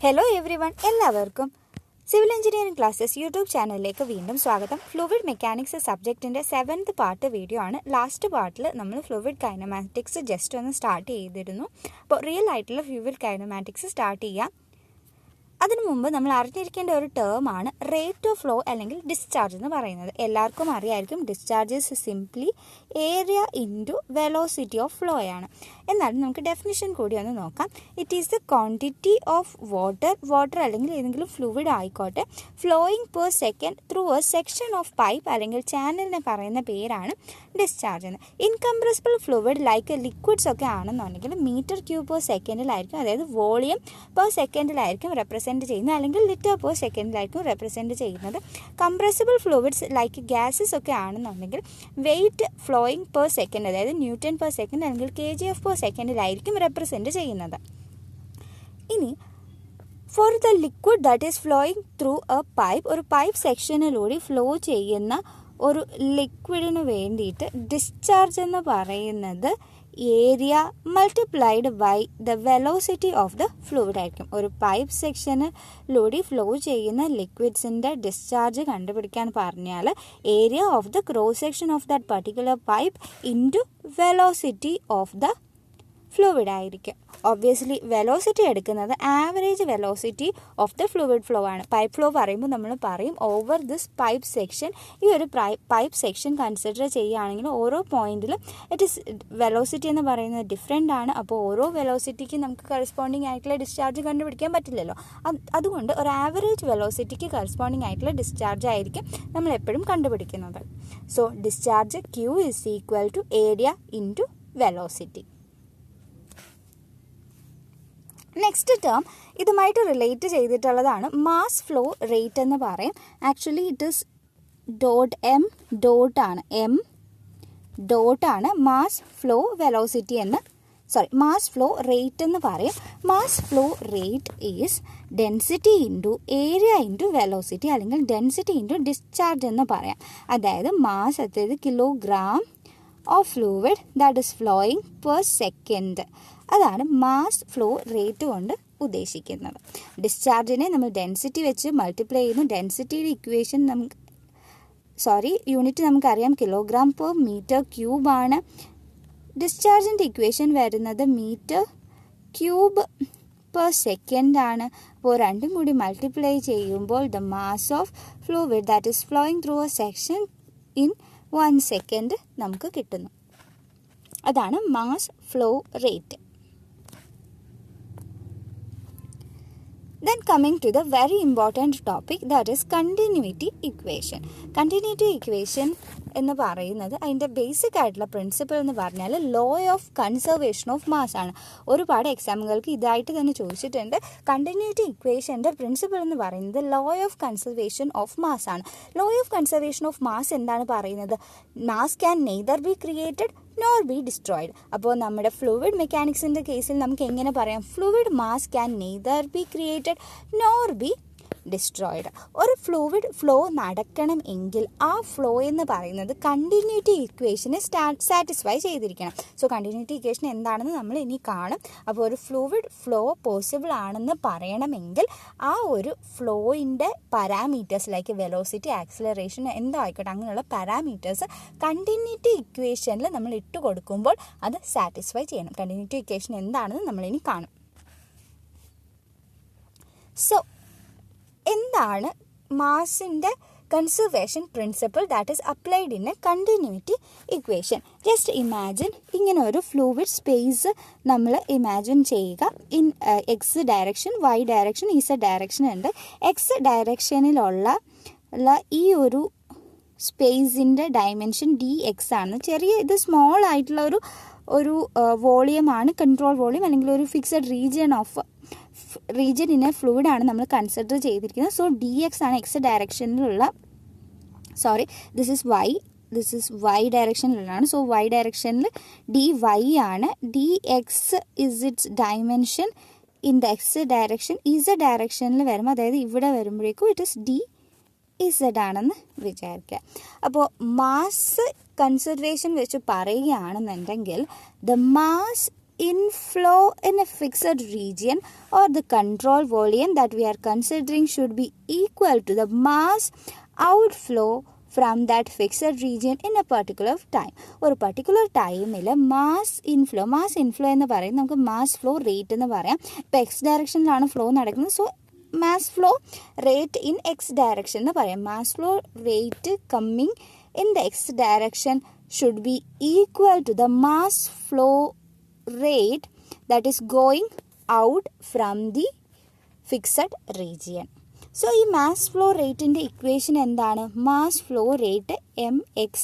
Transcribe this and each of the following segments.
Hello everyone, എല്ലാവർക്കും civil engineering classes YouTube ചാനലിലേക്ക് വീണ്ടും സ്വാഗതം. ഫ്ലൂയിഡ് മെക്കാനിക്സ് സബ്ജക്റ്റിൻ്റെ 7th പാർട്ട് വീഡിയോ ആണ്. ലാസ്റ്റ് പാർട്ടിൽ നമ്മൾ ഫ്ലൂയിഡ് കൈനമാറ്റിക്സ് ജസ്റ്റ് ഒന്ന് സ്റ്റാർട്ട് ചെയ്തിരുന്നു. അപ്പോൾ റിയൽ ആയിട്ടുള്ള ഫ്ലൂയിഡ് കൈനമാറ്റിക്സ് സ്റ്റാർട്ട് ചെയ്യാം. അതിനു മുമ്പ് നമ്മൾ അറിഞ്ഞിരിക്കേണ്ട ഒരു ടേമാണ് റേറ്റ് ഓഫ് ഫ്ലോ അല്ലെങ്കിൽ ഡിസ്ചാർജ് എന്ന് പറയുന്നത്. എല്ലാവർക്കും അറിയായിരിക്കും discharge is simply area into velocity of flow ആണ്. എന്നാലും നമുക്ക് ഡെഫിനിഷൻ കൂടി ഒന്ന് നോക്കാം. It is the quantity of water അല്ലെങ്കിൽ ഏതെങ്കിലും ഫ്ലൂയിഡ് ആയിക്കോട്ടെ flowing per second through A section of pipe അല്ലെങ്കിൽ ചാനലിനെ പറയുന്ന പേരാണ് ഡിസ്ചാർജ് എന്ന്. ഇൻകംപ്രസിബിൾ ഫ്ലൂയിഡ് ലൈക്ക് ലിക്വിഡ്സ് ഒക്കെ ആണെന്നുണ്ടെങ്കിൽ മീറ്റർ ക്യൂബ് പെർ സെക്കൻഡിലായിരിക്കും, അതായത് വോളിയം പെർ സെക്കൻഡിലായിരിക്കും റെപ്രസെൻറ്റ് ചെയ്യുന്നത്, അല്ലെങ്കിൽ ലിറ്റർ പെർ സെക്കൻഡിലായിരിക്കും റെപ്രസെൻറ്റ് ചെയ്യുന്നത്. കംപ്രസിബിൾ ഫ്ലൂയിഡ്സ് ലൈക്ക് ഗ്യാസസ് ഒക്കെ ആണെന്നുണ്ടെങ്കിൽ വെയിറ്റ് ഫ്ലോയിങ് പെർ സെക്കൻഡ്, അതായത് ന്യൂട്ടൺ പെർ സെക്കൻഡ് അല്ലെങ്കിൽ kgf പെർ സെക്കൻഡിലായിരിക്കും റെപ്രസെൻറ്റ് ചെയ്യുന്നത്. ഇനി for the liquid that is flowing through a pipe, ഒരു പൈപ്പ് സെക്ഷനിലൂടെ ഫ്ലോ ചെയ്യുന്ന ഒരു ലിക്വിഡിന് വേണ്ടിയിട്ട് ഡിസ്ചാർജ് എന്ന് പറയുന്നത് area multiplied by the velocity of the fluid ആയിരിക്കും. ഒരു പൈപ്പ് സെക്ഷനിലൂടെ ഫ്ലോ ചെയ്യുന്ന ലിക്വിഡ്സിൻ്റെ ഡിസ്ചാർജ് കണ്ടുപിടിക്കാൻ പറഞ്ഞാൽ area of the cross section of that particular pipe into velocity of the fluid ആയിരിക്കും. ഒബ്വിയസ്ലി വെലോസിറ്റി എടുക്കുന്നത് average velocity of the fluid flow ആണ്. Pipe flow പറയുമ്പോൾ നമ്മൾ പറയും ഓവർ ദിസ് പൈപ്പ് സെക്ഷൻ. ഈ ഒരു പൈപ്പ് സെക്ഷൻ കൺസിഡർ ചെയ്യുകയാണെങ്കിൽ ഓരോ പോയിന്റിലും ഇറ്റ് ഇസ് വെലോസിറ്റി എന്ന് പറയുന്നത് ഡിഫറെൻ്റ് ആണ്. അപ്പോൾ ഓരോ വെലോസിറ്റിക്ക് നമുക്ക് കറസ്പോണ്ടിങ് ആയിട്ടുള്ള ഡിസ്ചാർജ് കണ്ടുപിടിക്കാൻ പറ്റില്ലല്ലോ. അതുകൊണ്ട് ഒരു ആവറേജ് വെലോസിറ്റിക്ക് കറസ്പോണ്ടിങ് ആയിട്ടുള്ള ഡിസ്ചാർജ് ആയിരിക്കും നമ്മൾ എപ്പോഴും കണ്ടുപിടിക്കുന്നത്. So discharge Q is equal to area into velocity. Next term ഇതുമായിട്ട് റിലേറ്റ് ചെയ്തിട്ടുള്ളതാണ് മാസ് ഫ്ലോ റേറ്റ് എന്ന് പറയും. Actually it is M dot ആണ് മാസ് ഫ്ലോ വെലോസിറ്റി എന്ന് മാസ് ഫ്ലോ റേറ്റ് എന്ന് പറയും. Mass flow rate is density into area into velocity, അല്ലെങ്കിൽ density into discharge എന്ന് പറയാം. അതായത് മാസ്, അതായത് kilogram of fluid that is flowing per second, അതാണ് മാസ് ഫ്ലോ റേറ്റ് കൊണ്ട് ഉദ്ദേശിക്കുന്നത്. ഡിസ്ചാർജിനെ നമ്മൾ ഡെൻസിറ്റി വെച്ച് മൾട്ടിപ്ലൈ ചെയ്യുന്നു. ഡെൻസിറ്റിയുടെ ഇക്വേഷൻ യൂണിറ്റ് നമുക്കറിയാം, കിലോഗ്രാം പെർ മീറ്റർ ക്യൂബ് ആണ്. ഡിസ്ചാർജിൻ്റെ ഇക്വേഷൻ വരുന്നത് മീറ്റർ ക്യൂബ് പെർ സെക്കൻഡ് ആണ്. അപ്പോൾ രണ്ടും കൂടി മൾട്ടിപ്ലൈ ചെയ്യുമ്പോൾ the mass of fluid that is flowing through A section in 1 second നമുക്ക് കിട്ടുന്നു. അതാണ് mass flow rate. Then coming to the very important topic, that is continuity equation. Continuity equation എന്ന് പറയുന്നത് അതിൻ്റെ ബേസിക് ആയിട്ടുള്ള പ്രിൻസിപ്പിൾ എന്ന് പറഞ്ഞാൽ law of conservation of mass ആണ്. ഒരുപാട് എക്സാമുകൾക്ക് ഇതായിട്ട് തന്നെ ചോദിച്ചിട്ടുണ്ട്. കണ്ടിന്യൂറ്റി ഇക്വേഷൻ്റെ പ്രിൻസിപ്പിൾ എന്ന് പറയുന്നത് law of conservation of mass ആണ്. Law of conservation of mass എന്താണ് പറയുന്നത്? Mass can neither be created nor be destroyed. അപ്പോൾ നമ്മുടെ ഫ്ലൂയിഡ് മെക്കാനിക്സിൻ്റെ കേസിൽ നമുക്ക് എങ്ങനെ പറയാം? Fluid mass can neither be created nor be destroyed. ഒരു ഫ്ലൂയിഡ് ഫ്ലോ നടക്കണം എങ്കിൽ ആ ഫ്ലോ എന്ന് പറയുന്നത് കണ്ടിന്യൂറ്റി ഇക്വേഷനെ സാറ്റിസ്ഫൈ ചെയ്തിരിക്കണം. സോ കണ്ടിന്യൂറ്റി ഇക്വേഷൻ എന്താണെന്ന് നമ്മൾ ഇനി കാണും. അപ്പോൾ ഒരു ഫ്ലൂയിഡ് ഫ്ലോ പോസിബിൾ ആണെന്ന് പറയണമെങ്കിൽ ആ ഒരു ഫ്ലോയിൻ്റെ പാരാമീറ്റേഴ്സ് ലൈക്ക് വെലോസിറ്റി, ആക്സിലറേഷൻ എന്തായിക്കോട്ടെ, അങ്ങനെയുള്ള പാരാമീറ്റേഴ്സ് കണ്ടിന്യൂറ്റി ഇക്വേഷനിൽ നമ്മൾ ഇട്ട് കൊടുക്കുമ്പോൾ അത് സാറ്റിസ്ഫൈ ചെയ്യണം. കണ്ടിന്യൂറ്റി ഇക്വേഷൻ എന്താണെന്ന് നമ്മളിനി കാണും. സോ എന്താണ് മാസിൻ്റെ conservation principle that is applied in a continuity equation? Just imagine, ഇങ്ങനെ ഒരു ഫ്ലൂയിഡ് സ്പേസ് നമ്മൾ ഇമാജിൻ ചെയ്യുക. In X direction, Y direction, Z direction ഉണ്ട്. എക്സ് ഡയറക്ഷനിലുള്ള ഈ ഒരു സ്പേസിൻ്റെ ഡയമെൻഷൻ dx ആണ്. ചെറിയ ഇത് സ്മോൾ ആയിട്ടുള്ള ഒരു വോളിയമാണ്, കൺട്രോൾ വോളിയം, അല്ലെങ്കിൽ ഒരു fixed region in a fluid ആണ് നമ്മൾ കൺസിഡർ ചെയ്തിരിക്കുന്നത്. സോ dx ആണ് എക്സ് ഡയറക്ഷനിലുള്ള, ദിസ് ഇസ് വൈ ഡയറക്ഷനിലുള്ളതാണ്. സോ വൈ ഡയറക്ഷനിൽ dy ആണ്. dx is it's dimension in the X direction. Z ഡയറക്ഷനിൽ വരുമ്പോൾ, അതായത് ഇവിടെ വരുമ്പോഴേക്കും ഇറ്റ് ഇസ് dz ആണെന്ന് വിചാരിക്കുക. അപ്പോൾ മാസ് കൺസിഡറേഷൻ വെച്ച് പറയുകയാണെന്നുണ്ടെങ്കിൽ the mass inflow in a fixed region or the control volume that we are considering should be equal to the mass outflow from that fixed region in a particular time. ഒരു particular ടൈമിൽ mass inflow എന്ന് പറയും, നമുക്ക് mass flow rate എന്ന് പറയാം. ഇപ്പോൾ X ഡയറക്ഷനിലാണ് flow നടക്കുന്നത്, so mass flow rate in X direction എന്ന് പറയാം. Mass flow rate coming in the X direction should be equal to the mass flow rate that is going out from the fixed region. So ഈ mass flow rate ന്റെ equation എന്താണ്? mass flow rate mx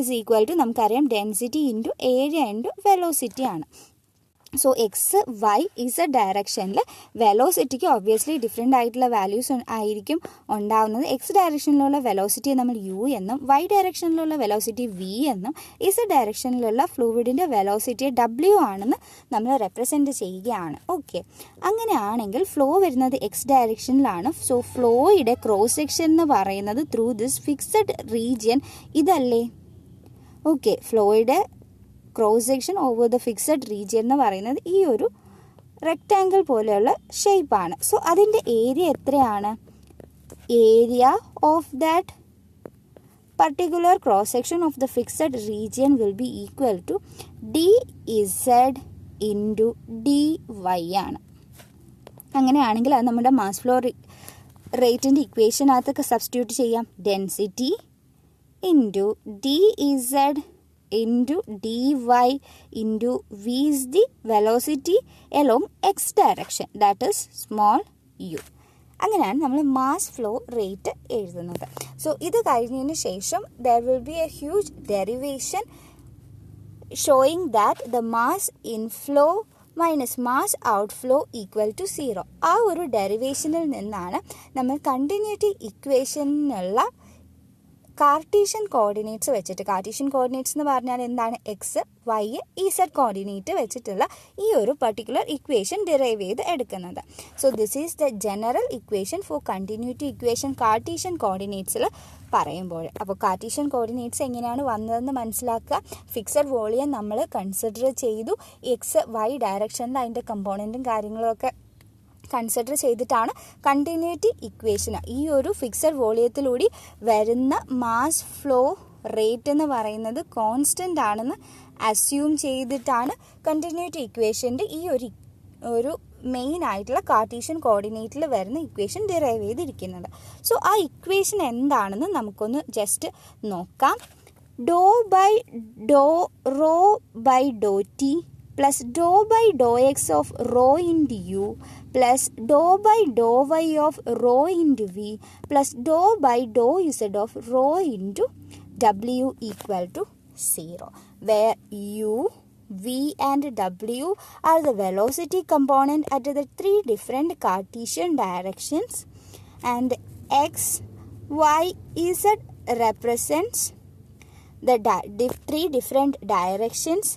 is equal to നമുക്കറിയാം density into area into velocity ആണ്. So X Y Z ഡയറക്ഷനിൽ വെലോസിറ്റിക്ക് obviously different ആയിട്ടുള്ള values ആയിരിക്കും ഉണ്ടാകുന്നത്. X ഡയറക്ഷനിലുള്ള വെലോസിറ്റിയെ നമ്മൾ യു എന്നും വൈ ഡയറക്ഷനിലുള്ള വെലോസിറ്റി വി എന്നും ഇസഡ് ഡയറക്ഷനിലുള്ള ഫ്ലൂയിഡിൻ്റെ വെലോസിറ്റിയെ ഡബ്ല്യു ആണെന്ന് നമ്മൾ റെപ്രസെൻറ്റ് ചെയ്യുകയാണ്. ഓക്കെ, അങ്ങനെയാണെങ്കിൽ ഫ്ലോ വരുന്നത് എക്സ് ഡയറക്ഷനിലാണ്. സോ ഫ്ലോയുടെ ക്രോസ് സെക്ഷൻ എന്ന് പറയുന്നത് ത്രൂ ദിസ് ഫിക്സഡ് റീജിയൻ ഇതല്ലേ? ഓക്കെ, ഫ്ലോയുടെ cross section over the fixed region എന്ന് പറയുന്നത് ഈ ഒരു റെക്റ്റാങ്കിൾ പോലെയുള്ള ഷേപ്പാണ്. സോ അതിൻ്റെ ഏരിയ എത്രയാണ്? Area of that particular cross section of the fixed region will be equal to D Z into D Y ആണ്. അങ്ങനെയാണെങ്കിൽ അത് നമ്മുടെ മാസ് ഫ്ലോ റേറ്റിൻ്റെ ഇക്വേഷനകത്തൊക്കെ സബ്സ്റ്റിറ്റ്യൂട്ട് ചെയ്യാം. Density into D Z into dy into v is the velocity along x direction, that is small u. അങ്ങനെയാണ് നമ്മൾ mass flow rate എഴുതുന്നത്. സോ ഇത് കഴിഞ്ഞതിന് ശേഷം there will be a huge derivation showing that the mass inflow minus mass outflow equal to 0. ആ ഒരു ഡെറിവേഷനിൽ നിന്നാണ് നമ്മൾ കണ്ടിന്യൂറ്റി ഇക്വേഷനുള്ള കാർട്ടീഷ്യൻ കോർഡിനേറ്റ്സ് വെച്ചിട്ട്, കാർട്ടീഷ്യൻ കോർഡിനേറ്റ്സ് എന്ന് പറഞ്ഞാൽ എന്താണ്? എക്സ് വൈ ഇസഡ് കോർഡിനേറ്റ് വെച്ചിട്ടുള്ള ഈ ഒരു പർട്ടിക്കുലർ ഇക്വേഷൻ ഡിറൈവ് ചെയ്ത് എടുക്കുന്നത്. So this is the general equation for continuity equation Cartesian കോർഡിനേറ്റ്സിൽ പറയുമ്പോൾ. അപ്പോൾ കാർട്ടീഷ്യൻ കോർഡിനേറ്റ്സ് എങ്ങനെയാണ് വന്നതെന്ന് മനസ്സിലാക്കുക. ഫിക്സഡ് വോളിയം നമ്മൾ കൺസിഡർ ചെയ്തു, എക്സ് വൈ ഡയറക്ഷനിൽ അതിൻ്റെ കമ്പോണൻറ്റും കാര്യങ്ങളൊക്കെ കൺസിഡർ ചെയ്തിട്ടാണ് കണ്ടിന്യൂറ്റി ഇക്വേഷൻ ഈ ഒരു ഫിക്സഡ് വോളിയത്തിലൂടെ വരുന്ന മാസ് ഫ്ലോ റേറ്റ് എന്ന് പറയുന്നത് കോൺസ്റ്റൻ്റ് ആണെന്ന് അസ്യൂം ചെയ്തിട്ടാണ് കണ്ടിന്യൂറ്റി ഇക്വേഷൻ്റെ ഈ ഒരു മെയിൻ ആയിട്ടുള്ള കാർട്ടീഷ്യൻ കോർഡിനേറ്റിൽ വരുന്ന ഇക്വേഷൻ ഡിറൈവ് ചെയ്തിരിക്കുന്നത്. സോ ആ ഇക്വേഷൻ എന്താണെന്ന് നമുക്കൊന്ന് ജസ്റ്റ് നോക്കാം. Dou by dou rho by dou T plus dou by dou x of rho into u plus dou by dou y of rho into v plus dou by dou z of rho into w equal to 0, where u, v and w are the velocity component at the three different Cartesian directions and x, y, z represents the three different directions.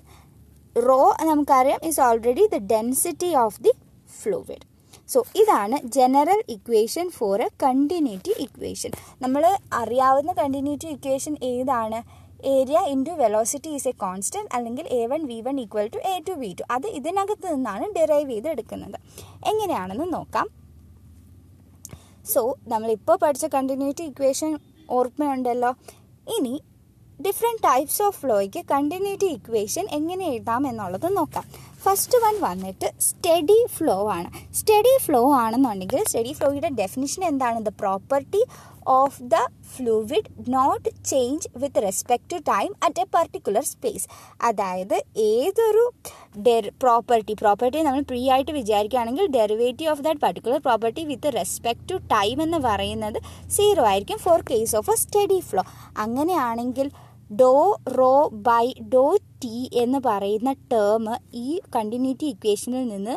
Rho നമുക്കറിയാം is already the density of the fluid. So ഇതാണ് general equation for a continuity equation. നമ്മൾ അറിയാവുന്ന continuity equation ഏതാണ്? Area into velocity is a constant, അല്ലെങ്കിൽ A1 V1 equal to A2 V2. അത് ഇതിനകത്ത് നിന്നാണ് derive ചെയ്ത് എടുക്കുന്നത്. എങ്ങനെയാണെന്ന് നോക്കാം. സോ നമ്മളിപ്പോൾ പഠിച്ച കണ്ടിന്യൂറ്റി ഇക്വേഷൻ ഓർമ്മയുണ്ടല്ലോ. ഇനി ഡിഫറെൻറ്റ് ടൈപ്സ് ഓഫ് ഫ്ലോയ്ക്ക് കണ്ടിന്യൂറ്റി ഇക്വേഷൻ എങ്ങനെ എഴുതാം എന്നുള്ളത് നോക്കാം. ഫസ്റ്റ് വൺ വന്നിട്ട് സ്റ്റഡി ഫ്ലോ ആണ്. സ്റ്റഡി ഫ്ലോ ആണെന്നുണ്ടെങ്കിൽ സ്റ്റഡി ഫ്ലോയുടെ ഡെഫിനിഷൻ എന്താണ്? The property of the fluid not change with respect to time at a particular space. അതായത് ഏതൊരു പ്രോപ്പർട്ടി നമ്മൾ ഫ്രീ ആയിട്ട് വിചാരിക്കുകയാണെങ്കിൽ derivative of that particular property with respect to time എന്ന് പറയുന്നത് 0 ആയിരിക്കും for case of a steady flow. അങ്ങനെയാണെങ്കിൽ ഡോ rho by dou T എന്ന് പറയുന്ന ടേം ഈ കണ്ടിന്യൂറ്റി ഇക്വേഷനിൽ നിന്ന്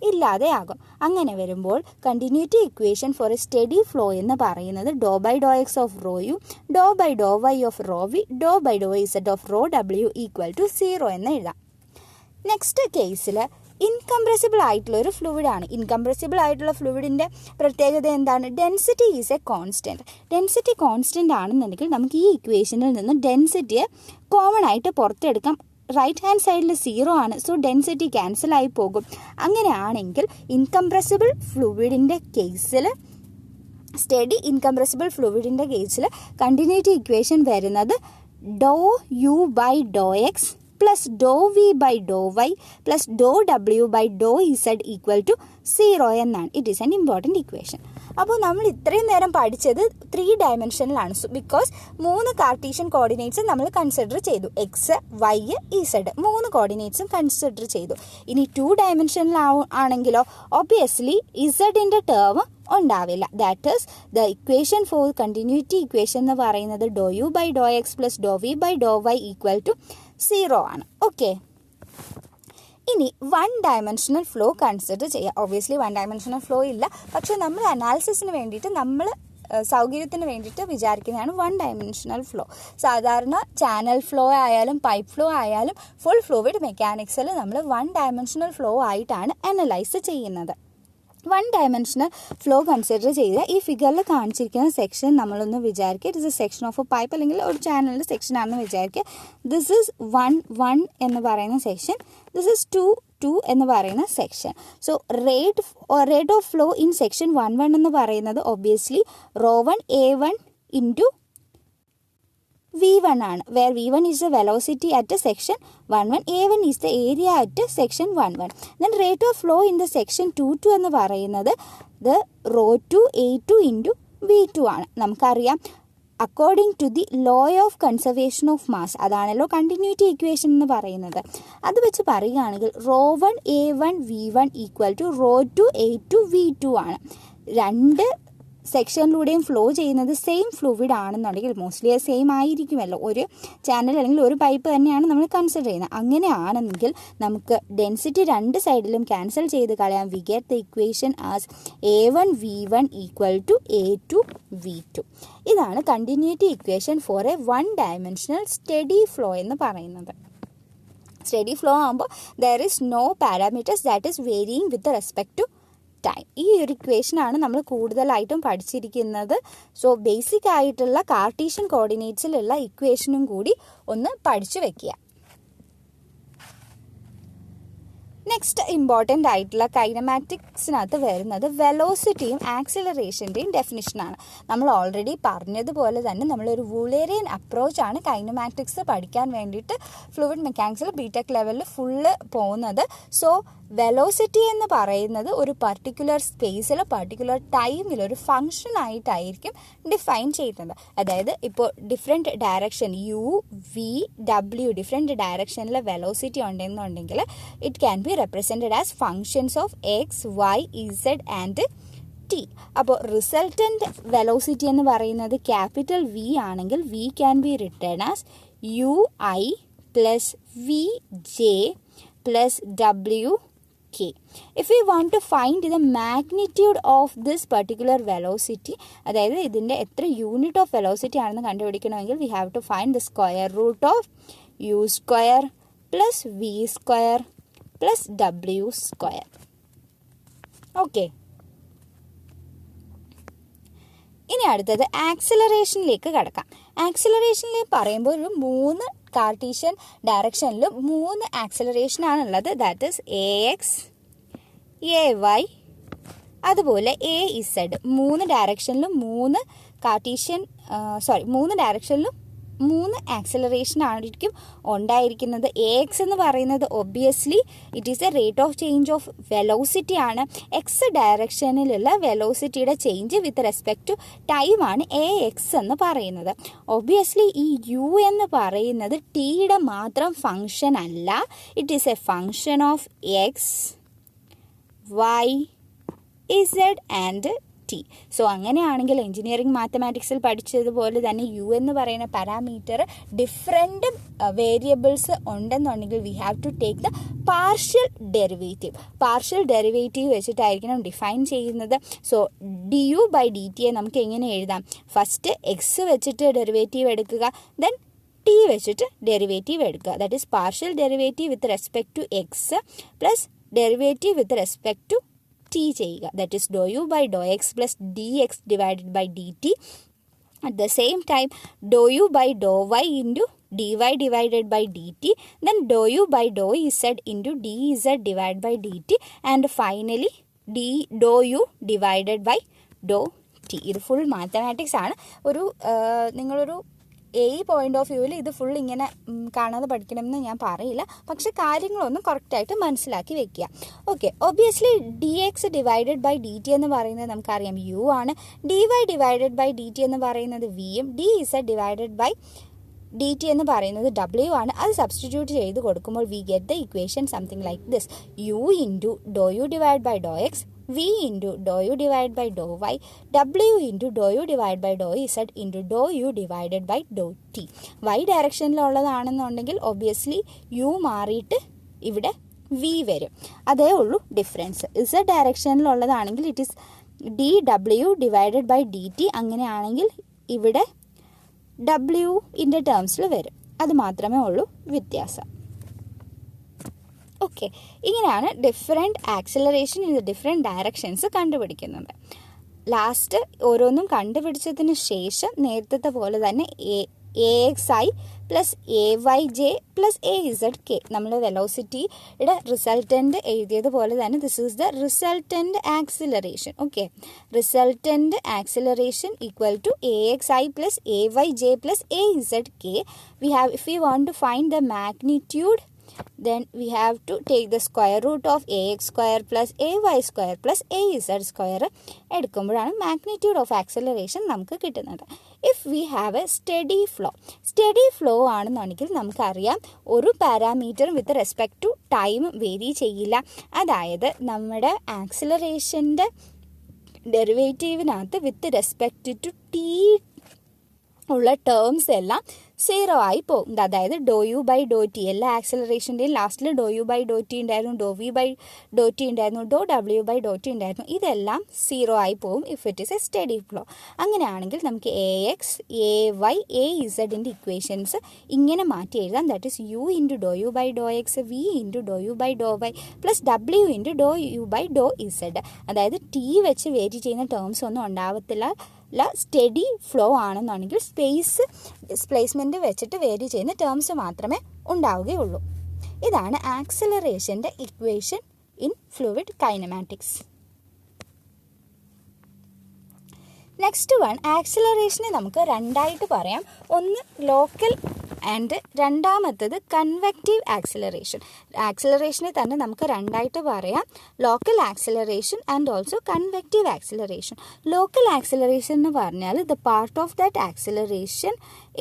ഇല്ലാതെയാകും. അങ്ങനെ വരുമ്പോൾ continuity equation for a steady flow എന്ന് പറയുന്നത് dou by dou X of rho U, dou by dou Y of rho V, dou by dou Z of rho W equal to 0 എന്ന് എഴുതാം. നെക്സ്റ്റ് കേസിൽ ഇൻകംപ്രസിബിൾ ആയിട്ടുള്ള ഒരു ഫ്ലൂയിഡാണ്. Incompressible ആയിട്ടുള്ള ഫ്ലൂയിഡിൻ്റെ പ്രത്യേകത എന്താണ്? Density is a constant. Density constant ആണെന്നുണ്ടെങ്കിൽ നമുക്ക് ഈ ഇക്വേഷനിൽ നിന്ന് ഡെൻസിറ്റിയെ കോമൺ ആയിട്ട് പുറത്തെടുക്കാം. റൈറ്റ് ഹാൻഡ് സൈഡിൽ 0 ആണ്. സോ ഡെൻസിറ്റി ക്യാൻസൽ ആയി പോകും. അങ്ങനെയാണെങ്കിൽ ഇൻകംപ്രസിബിൾ ഫ്ലൂയിഡിൻ്റെ കേസിൽ സ്റ്റഡി ഇൻകംപ്രസിബിൾ ഫ്ലൂയിഡിൻ്റെ കേസിൽ കണ്ടിന്യൂറ്റി ഇക്വേഷൻ വരുന്നത് dou U by dou X plus dou V by dou Y plus dou W by dou Z equal to 0 എന്നാണ്. It is an important equation. അപ്പോൾ നമ്മൾ ഇത്രയും നേരം പഠിച്ചത് 3 ഡയമെൻഷനിലാണ്. ബിക്കോസ് 3 കാർട്ടീഷ്യൻ കോർഡിനേറ്റ്സ് നമ്മൾ കൺസിഡർ ചെയ്തു. എക്സ്, വൈ, ഇസഡ് 3 കോർഡിനേറ്റ്സും കൺസിഡർ ചെയ്തു. ഇനി 2 ഡയമെൻഷനിൽ ആണെങ്കിലോ ഒബ്വിയസ്ലി ഇസഡിൻ്റെ ടേം ഉണ്ടാവില്ല. That is the equation for continuity equation എന്ന് പറയുന്നത് dou U by dou X plus dou V by dou Y equal to 0 ആണ്. ഓക്കെ, ഇനി 1 ഡയമെൻഷണൽ ഫ്ലോ കൺസിഡർ ചെയ്യാം. ഒബ്വിയസ്ലി 1 ഡയമെൻഷണൽ ഫ്ലോ ഇല്ല, പക്ഷേ നമ്മൾ അനാലിസിസിന് വേണ്ടിയിട്ട് നമ്മൾ സൗകര്യത്തിന് വേണ്ടിയിട്ട് വിചാരിക്കുന്നതാണ് 1 ഡയമെൻഷണൽ ഫ്ലോ. സാധാരണ ചാനൽ ഫ്ലോ ആയാലും പൈപ്പ് ഫ്ലോ ആയാലും ഫുൾ ഫ്ലൂയിഡ് മെക്കാനിക്സിൽ നമ്മൾ 1 ഡയമെൻഷണൽ ഫ്ലോ ആയിട്ടാണ് അനലൈസ് ചെയ്യുന്നത്. 1 ഡയമെൻഷണൽ ഫ്ലോ കൺസിഡർ ചെയ്ത് ഈ ഫിഗറിൽ കാണിച്ചിരിക്കുന്ന സെക്ഷൻ നമ്മളൊന്ന് വിചാരിക്കുക. It is A section of A pipe അല്ലെങ്കിൽ ഒരു ചാനലിൻ്റെ സെക്ഷനാണെന്ന് വിചാരിക്കുക. ദിസ് ഈസ് 1 എന്ന് പറയുന്ന സെക്ഷൻ, ദിസ് ഈസ് 2 എന്ന് പറയുന്ന section. So rate of flow in section 1 എന്ന് പറയുന്നത് ഒബ്വിയസ്ലി ρ1 A1 ഇൻറ്റു V1 ആണ്. Where V1 is the velocity at section 11, A1 is the area at section 11. Then rate of flow in the section 22 എന്ന് പറയുന്നത് the ρ2 A2 into V2 ആണ്. നമുക്കറിയാം according to the law of conservation of mass, അതാണല്ലോ continuity equation എന്ന് പറയുന്നത്. അത് വെച്ച് പറയുകയാണെങ്കിൽ ρ1 A1 V1 equal to ρ2 A2 V2 ആണ്. 2 സെക്ഷനിലൂടെയും ഫ്ലോ ചെയ്യുന്നത് സെയിം ഫ്ലൂയിഡ് ആണെന്നുണ്ടെങ്കിൽ മോസ്റ്റ്ലി അത് സെയിം ആയിരിക്കുമല്ലോ. ഒരു ചാനൽ അല്ലെങ്കിൽ ഒരു പൈപ്പ് തന്നെയാണ് നമ്മൾ കൺസിഡർ ചെയ്യുന്നത്. അങ്ങനെയാണെങ്കിൽ നമുക്ക് ഡെൻസിറ്റി 2 സൈഡിലും ക്യാൻസൽ ചെയ്ത് കളയാം. We get the equation as A1 V1 equal to A2 V2. ഇതാണ് continuity equation for a 1 dimensional steady flow എന്ന് പറയുന്നത്. സ്റ്റഡി ഫ്ലോ ആകുമ്പോൾ there is no parameters that is varying with respect to time. ഈ ഒരു ഇക്വേഷനാണ് നമ്മൾ കൂടുതലായിട്ടും പഠിച്ചിരിക്കുന്നത്. സോ ബേസിക് ആയിട്ടുള്ള കാർട്ടീഷ്യൻ കോർഡിനേറ്റ്സിലുള്ള ഇക്വേഷനും കൂടി ഒന്ന് പഠിച്ചു വെക്കുക. നെക്സ്റ്റ് ഇമ്പോർട്ടൻ്റ് ആയിട്ടുള്ള കൈനമാറ്റിക്സിനകത്ത് വരുന്നത് വെലോസിറ്റിയും ആക്സിലറേഷൻ്റെയും ഡെഫിനിഷനാണ്. നമ്മൾ ഓൾറെഡി പറഞ്ഞതുപോലെ തന്നെ നമ്മളൊരു വൂളേറിയൻ അപ്രോച്ചാണ് കൈനമാറ്റിക്സ് പഠിക്കാൻ വേണ്ടിയിട്ട് ഫ്ലൂയിഡ് മെക്കാനിക്സിൽ ബിടെക് ലെവലിൽ ഫുള്ള് പോകുന്നത്. സോ വെലോസിറ്റി എന്ന് പറയുന്നത് ഒരു പർട്ടിക്കുലർ സ്പേസിൽ പർട്ടിക്കുലർ ടൈമിൽ ഒരു ഫങ്ഷൻ ആയിട്ടായിരിക്കും ഡിഫൈൻ ചെയ്യുന്നത്. അതായത് ഇപ്പോൾ different direction U V W different ഡയറക്ഷനിൽ വെലോസിറ്റി ഉണ്ടെന്നുണ്ടെങ്കിൽ it can be represented as functions of x, y, z and t. അപ്പോൾ റിസൾട്ടൻറ്റ് വെലോസിറ്റി എന്ന് പറയുന്നത് ക്യാപിറ്റൽ V ആണെങ്കിൽ V can be written as UI plus VJ plus WK. If we want to find the magnitude of this particular velocity, അതായത് ഇതിൻ്റെ എത്ര unit of velocity ആണെന്ന് കണ്ടുപിടിക്കണമെങ്കിൽ we have to find the square root of U square plus V square plus W square. Okay, ഇനി അടുത്തത് ആക്സിലറേഷനിലേക്ക് കടക്കാം. ആക്സിലറേഷനിലേക്ക് പറയുമ്പോൾ ഒരു 3 കാർട്ടീഷ്യൻ ഡയറക്ഷനിലും 3 ആക്സിലറേഷനാണുള്ളത്. ദാറ്റ് ഈസ് AX, AY അതുപോലെ AZ. 3 ഡയറക്ഷനിലും 3 ഡയറക്ഷനിലും 3 ആക്സിലറേഷൻ ആയിരിക്കും ഉണ്ടായിരിക്കുന്നത്. AX എന്ന് പറയുന്നത് obviously it is a rate of change of velocity ആണ്. എക്സ് ഡയറക്ഷനിലുള്ള വെലോസിറ്റിയുടെ ചേഞ്ച് വിത്ത് റെസ്പെക്ട് ടു ടൈമാണ് AX എന്ന് പറയുന്നത്. ഒബ്വിയസ്ലി ഈ U എന്ന് പറയുന്നത് ടിയുടെ മാത്രം ഫങ്ഷൻ അല്ല. It is a function of X, Y, Z and T. So അങ്ങനെയാണെങ്കിൽ എഞ്ചിനീയറിംഗ് മാത്തമാറ്റിക്സിൽ പഠിച്ചതുപോലെ തന്നെ U എന്ന് പറയുന്ന പാരാമീറ്റർ ഡിഫറെൻറ്റ് വേരിയബിൾസ് ഉണ്ടെന്നുണ്ടെങ്കിൽ we have to take the partial derivative വെച്ചിട്ടായിരിക്കണം ഡിഫൈൻ ചെയ്യുന്നത്. സോ du/dt നമുക്ക് എങ്ങനെ എഴുതാം? ഫസ്റ്റ് എക്സ് വെച്ചിട്ട് ഡെറിവേറ്റീവ് എടുക്കുക, ദെൻ ടി വെച്ചിട്ട് ഡെറിവേറ്റീവ് എടുക്കുക. That is partial derivative with respect to X plus derivative with respect to T ചെയ്യുക. That is Dr U by dou X plus D X divided by D T At the same time, dou u by dou y into dy divided by dt, then dou u by dou z into dz divided by dt, and finally dou u divided by dou t. ഇത് full mathematics ആണ്. നിങ്ങളൊരു point of വ്യൂവിൽ ഇത് full ഇങ്ങനെ കാണാതെ പഠിക്കണമെന്ന് ഞാൻ പറയില്ല, പക്ഷെ കാര്യങ്ങളൊന്നും കറക്റ്റായിട്ട് മനസ്സിലാക്കി വെക്കുക. Okay, obviously D X divided by D T എന്ന് പറയുന്നത് നമുക്കറിയാം യു ആണ്. D Y divided by D T എന്ന് പറയുന്നത് വിയും, D Z divided by D T എന്ന് പറയുന്നത് ഡബ്ല്യു ആണ്. അത് സബ്സ്റ്റിറ്റ്യൂട്ട് ചെയ്ത് കൊടുക്കുമ്പോൾ we get the equation something like this: U into dou U divide by dou X, v into dou u divided by dou y, w into dou u divided by dou z into dou u divided by dou t. y ഡയറക്ഷനിലുള്ളതാണെന്നുണ്ടെങ്കിൽ obviously u മാറിയിട്ട് ഇവിടെ v വരും, അതേ ഉള്ളൂ difference. z ഡയറക്ഷനിലുള്ളതാണെങ്കിൽ it is dw divided by dt, അങ്ങനെയാണെങ്കിൽ ഇവിടെ w ഇൻ്റെ ടേംസിൽ വരും. അത് മാത്രമേ ഉള്ളൂ വ്യത്യാസം. ഓക്കെ, ഇങ്ങനെയാണ് different acceleration in the different directions കണ്ടുപിടിക്കുന്നത്. ലാസ്റ്റ് ഓരോന്നും കണ്ടുപിടിച്ചതിന് ശേഷം നേരത്തെ പോലെ തന്നെ A X I plus A Y J plus A Z K, നമ്മൾ വെലോസിറ്റിയുടെ റിസൾട്ടൻ്റ് എഴുതിയതുപോലെ തന്നെ this is the resultant acceleration. Okay, resultant acceleration equal to A X I plus A Y J plus A Z K. If you want to find the magnitude, then we have to take the square root of ax square plus ay square plus az square എടുക്കുമ്പോഴാണ് magnitude of acceleration നമുക്ക് കിട്ടുന്നത്. If we have a steady flow ആണെന്നുണ്ടെങ്കിൽ നമുക്കറിയാം ഒരു parameter with respect to time vary ചെയ്യില്ല. അതായത് നമ്മുടെ ആക്സിലറേഷൻ്റെ ഡെറിവേറ്റീവിനകത്ത് വിത്ത് റെസ്പെക്ട് ടു ടി ഉള്ള ടേംസ് എല്ലാം സീറോ ആയി പോകും. അതായത് dou U by dou T, എല്ലാ ആക്സിലറേഷൻ്റെയും ലാസ്റ്റിൽ dou U by dou T ഉണ്ടായിരുന്നു, dou V by dou T ഉണ്ടായിരുന്നു, dou W by dou T ഉണ്ടായിരുന്നു. ഇതെല്ലാം സീറോ ആയി പോകും if it is a steady flow. അങ്ങനെയാണെങ്കിൽ നമുക്ക് A X, A Y, A ഇസഡിൻ്റെ ഇക്വേഷൻസ് ഇങ്ങനെ മാറ്റി എഴുതാം. That is U into dou U by dou X, V into dou U by dou Y plus W into dou U by dou Z. അതായത് T വെച്ച് vary ചെയ്യുന്ന terms ഒന്നും ഉണ്ടാവത്തില്ല. Steady flow ആണെന്നുണ്ടെങ്കിൽ ഡിസ്പ്ലേസ്മെൻറ്റ് വെച്ചിട്ട് വേരി ചെയ്യുന്ന terms മാത്രമേ ഉണ്ടാവുകയുള്ളൂ. ഇതാണ് ആക്സിലറേഷൻ്റെ equation in fluid kinematics. Next one, ആക്സിലറേഷനെ നമുക്ക് രണ്ടായിട്ട് പറയാം. ഒന്ന് ലോക്കൽ ആൻഡ് രണ്ടാമത്തത് കൺവെക്റ്റീവ് ആക്സിലറേഷൻ. ആക്സിലറേഷനെ തന്നെ നമുക്ക് രണ്ടായിട്ട് പറയാം: local acceleration and also convective acceleration. Local acceleration എന്ന് പറഞ്ഞാൽ the part of that acceleration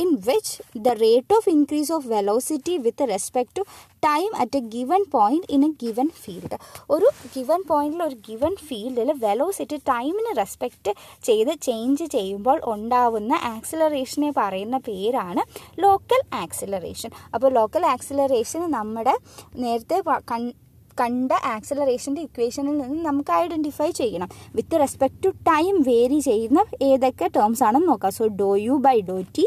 in which the rate of increase of velocity with respect to time at a given point in a given field. ഒരു given പോയിന്റിൽ ഒരു given ഫീൽഡിൽ velocity ടൈമിന് respect ചെയ്ത് change ചെയ്യുമ്പോൾ ഉണ്ടാവുന്ന ആക്സിലറേഷനെ പറയുന്ന പേരാണ് ലോക്കൽ ആക്സിലറേഷൻ. അപ്പോൾ ലോക്കൽ ആക്സിലറേഷൻ നമ്മുടെ നേരത്തെ കണ്ട ആക്സിലറേഷൻ്റെ ഇക്വേഷനിൽ നിന്ന് നമുക്ക് ഐഡൻറ്റിഫൈ ചെയ്യണം. With respect to time vary ചെയ്യുന്ന ഏതൊക്കെ ടേംസ് ആണെന്ന് നോക്കാം. So dou U by dou T,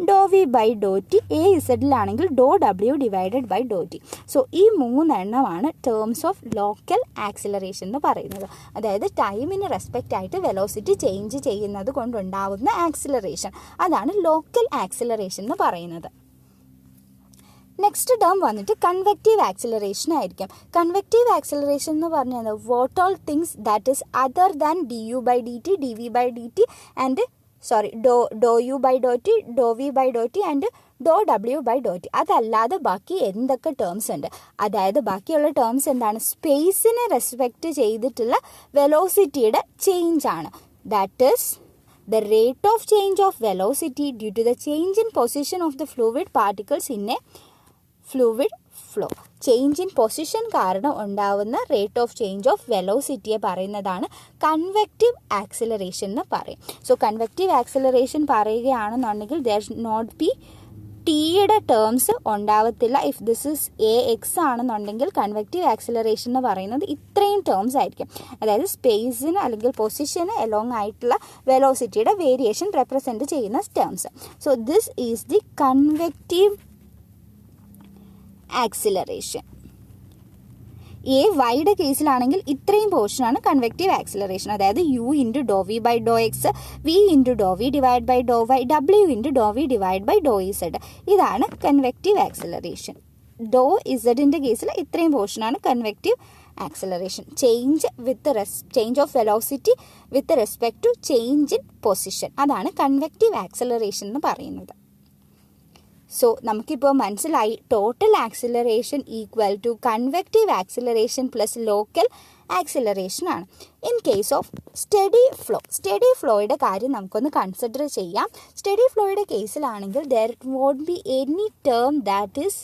dou V by dou T, A ഇസഡിലാണെങ്കിൽ dou W divided by dou T. So ഈ മൂന്നെണ്ണമാണ് ടേംസ് ഓഫ് ലോക്കൽ ആക്സിലറേഷൻ എന്ന് പറയുന്നത്. അതായത് ടൈമിന് റെസ്പെക്റ്റ് ആയിട്ട് വെലോസിറ്റി ചേഞ്ച് ചെയ്യുന്നത് കൊണ്ടുണ്ടാവുന്ന ആക്സിലറേഷൻ, അതാണ് ലോക്കൽ ആക്സിലറേഷൻ എന്ന് പറയുന്നത്. നെക്സ്റ്റ് ടേം വന്നിട്ട് കൺവെക്റ്റീവ് ആക്സിലറേഷൻ ആയിരിക്കും. കൺവെക്റ്റീവ് ആക്സിലറേഷൻ എന്ന് പറഞ്ഞാൽ what all things that is other than D U by D T, D V by D T and dou U by dou T, dou V by dou T and dou W by dou T. അതല്ലാതെ ബാക്കി എന്തൊക്കെ terms ഉണ്ട്, അതായത് ബാക്കിയുള്ള terms എന്താണ്, സ്പേസിനെ respect ചെയ്തിട്ടുള്ള വെലോസിറ്റിയുടെ change ആണ്. That is the rate of change of velocity due to the change in position of the fluid particles in a fluid flow. Change in position കാരണം ഉണ്ടാവുന്ന റേറ്റ് ഓഫ് ചേഞ്ച് ഓഫ് വെലോസിറ്റിയെ പറയുന്നതാണ് convective acceleration എന്ന് പറയും. So convective acceleration പറയുകയാണെന്നുണ്ടെങ്കിൽ there not be ടിയുടെ terms ഉണ്ടാവത്തില്ല. If this is A X ആണെന്നുണ്ടെങ്കിൽ convective acceleration എന്ന് പറയുന്നത് ഇത്രയും ടേംസ് ആയിരിക്കും. അതായത് സ്പേസിന് അല്ലെങ്കിൽ പൊസിഷന് എലോങ് ആയിട്ടുള്ള വെലോസിറ്റിയുടെ വേരിയേഷൻ റെപ്രസെൻറ്റ് ചെയ്യുന്ന terms. So this is the convective acceleration. A വൈയുടെ കേസിലാണെങ്കിൽ ഇത്രയും പോർഷനാണ് കൺവെക്റ്റീവ് ആക്സിലറേഷൻ, അതായത് U into dou V by dou X, V into dou V divide by dou Y, W into dou V divide by dou Z. ഇതാണ് convective acceleration. Dou ഇസഡിൻ്റെ കേസിൽ ഇത്രയും പോർഷനാണ് convective acceleration. Change of velocity with respect to change in position, അതാണ് convective acceleration എന്ന് പറയുന്നത്. So നമുക്കിപ്പോൾ മനസ്സിലായി total acceleration equal to convective acceleration plus local acceleration ആണ്. ഇൻ കേസ് ഓഫ് സ്റ്റഡി ഫ്ലോയുടെ കാര്യം നമുക്കൊന്ന് കൺസിഡർ ചെയ്യാം. സ്റ്റഡി ഫ്ലോയുടെ കേസിലാണെങ്കിൽ there won't be any term that is